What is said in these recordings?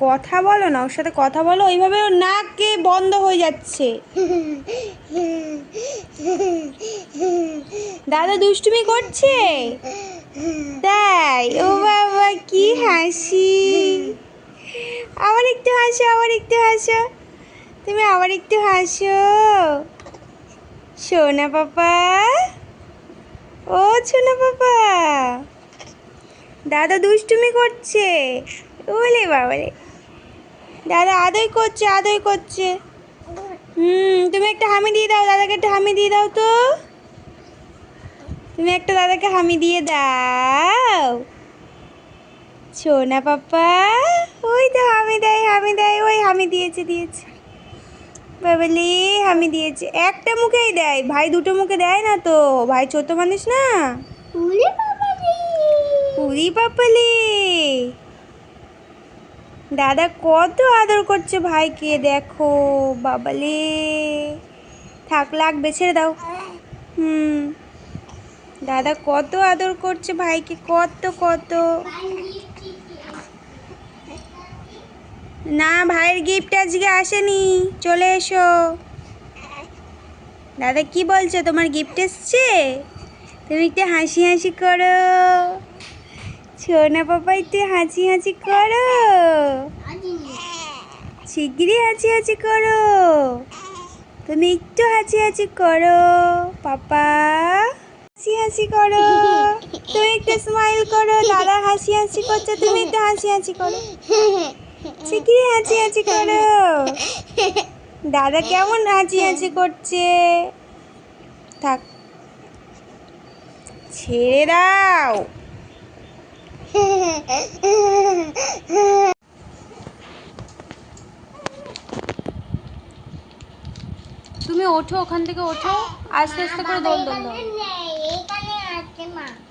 কথা বলো না, ওর সাথে কথা বলো। ওইভাবে ওর নাকে বন্ধ হয়ে যাচ্ছে। দাদা দুষ্টুমি করছে তাই? ও বাবা কি হাসি! আবার একটু হাসো, আবার একটু হাসো, তুমি আবার একটু হাসো। সোনা পাপা, ও সোনা পাপা, দাদা দুষ্টুমি করছে। ওলে বাবারে, দাদা আদর করছে, আদর করছে। তুমি একটা হামি দিয়ে দাও, দাদাকে একটা হামি দিয়ে দাও তো। তুমি একটা দাদাকে হামি দিয়ে দাও। সোনা পাপা, ওই তো হামি দেয়, হামি দেয়, ওই হামি দিয়েছে, দিয়েছে। বাবালি হামি দিয়েছে, একটা মুখেই দেয়, ভাই দুটো মুখে দেয় না তো, ভাই ছোট মানুষ না। উলি পাপালি, উলি পাপালি, দাদা কত আদর করছে ভাইকে, দেখো বাবালে। থাক লাগবে, ছেড়ে দাও। দাদা কত আদর করছে ভাইকে, কত কত। না, ভাইয়ের গিফট আজকে আসেনি, চলে এসো। দাদা কি বলছো, তোমার গিফট এসছে? তুমি একটু হাসি হাসি করো, সোনা পাপা একটু হাসি হাসি করো, শিগগিরই হাসি হাসি করো। তুমি একটু হাসি হাসি করো পাপা, হাসি হাসি করো। তুমি একটু স্মাইল করো, দাদা হাসি হাসি করছে, তুমি একটু হাসি হাসি করো, শিগগিরই হাসি হাসি করো। দাদা কেমন হাসি হাসি করছে, থাক ছেড়ে দাও। তুমি ওঠো, ওখান থেকে ওঠো, আস্তে আস্তে করে দোল দোল দাও।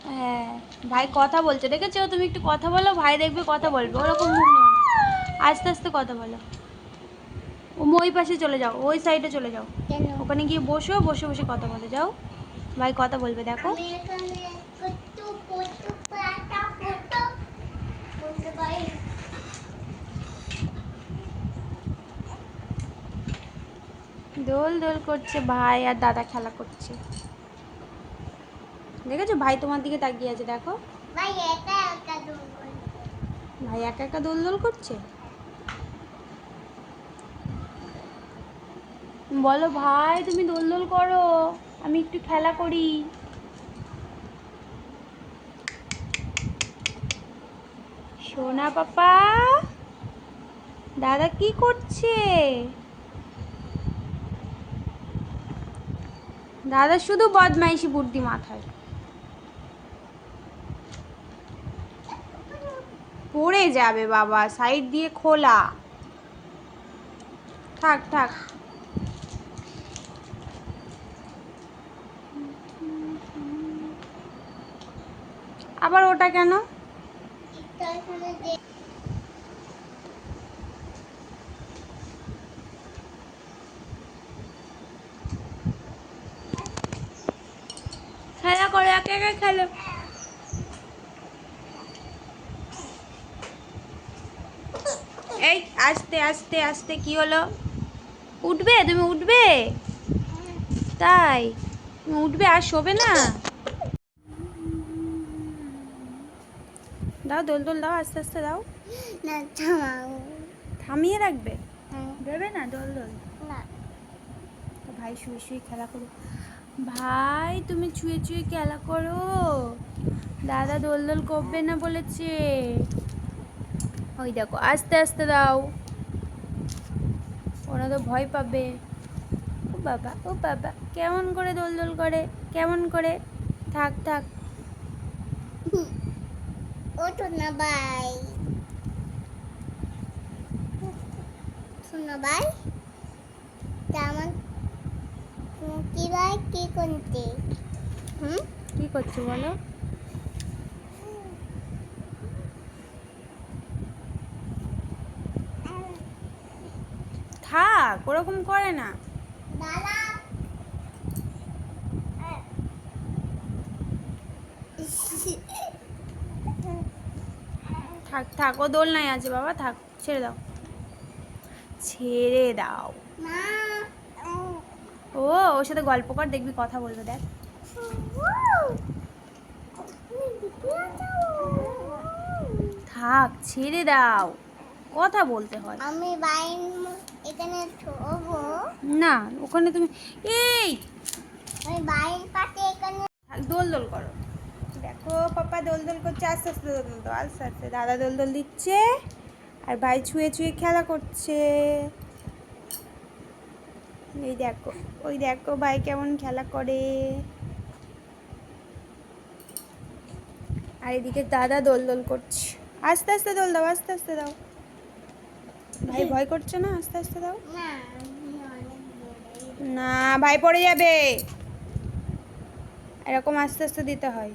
হ্যাঁ, ভাই কথা বলছে, দেখেছো? তুমি একটু কথা বলো, ভাই দেখবে কথা বলবে, ওরকম মুখ নেই, আস্তে আস্তে কথা বলো। ওই পাশে চলে যাও, ওই সাইডে চলে যাও, ওখানে গিয়ে বসো, বসে বসে কথা বলে যাও, ভাই কথা বলবে, দেখো। দোল দোল করছে ভাই, আর দাদা খেলা করছে, দেখেছো? ভাই তোমার দিকে তাকিয়ে আছে, দেখো। ভাই একা একা দোল করছে, ভাই একা একা দোল দোল করছে। বলো ভাই তুমি দোল দোল করো, আমি একটু খেলা করি। সোনা পাপা, দাদা কি করছে? দাদা শুধু বদমাইশি বুদ্ধি মাথায়, পড়ে যাবে বাবা, সাইড দিয়ে খোলা, থাক থাক। আবার ওটা কেন? খেলা করো, একা একা খেলো। এই আস্তে আস্তে আস্তে, কি হলো? উঠবে, তুমি উঠবে? তাই তুমি উঠবে আর শোবে না? দাও দোল দোল দাও, আস্তে আস্তে দাও। থামিয়ে রাখবে, দেবে না দোল দোল? তো ভাই শুয়ে শুয়ে খেলা করো, ভাই তুমি ছুঁয়ে ছুঁয়ে খেলা করো, দাদা দোল দোল করবে না বলেছে। ওই দেখো, আস্তে আস্তে দাও, ওরা তো ভয় পাবে। ও বাবা, ও বাবা, কেমন করে দোল দোল করে, কেমন করে। থাক থাক, ওঠো না ভাই, শোনো ভাই, কেমন কি ভাই, কি করছে? কি করছো বলো? থাক, ওরকম করে না। থাক থাক, ও দোল নাই আছে বাবা, থাক। ছেড়ে দাও, ছেড়ে দাও। ও ওর সাথে গল্প কর, দেখবি কথা বলবে, দেখ। থাক, ছেড়ে দাও, কথা বলতে হয়। আমি বাইন এখানে থবো না, ওখানে তুমি এই আমি বাইন পাতে এখানে দোল দোল করো। দেখো পাপা দোল দোল করছে, আস্তে আস্তে দোল দোল দাও, আস্তে আস্তে। দাদা দোল দোল দিচ্ছে আর ভাই ছুঁয়ে ছুঁয়ে খেলা করছে। এই দেখো, ওই দেখো ভাই কেমন খেলা করে। আর এদিকে দাদা দোল দোল করছে। আস্তে আস্তে দোল দাও, আস্তে আস্তে দাও। ভাই ভয় করছে না? আস্তে আস্তে দাও। না আমি অনেক বড়। না, ভাই পড়ে যাবে। এরকম আস্তে আস্তে দিতে হয়।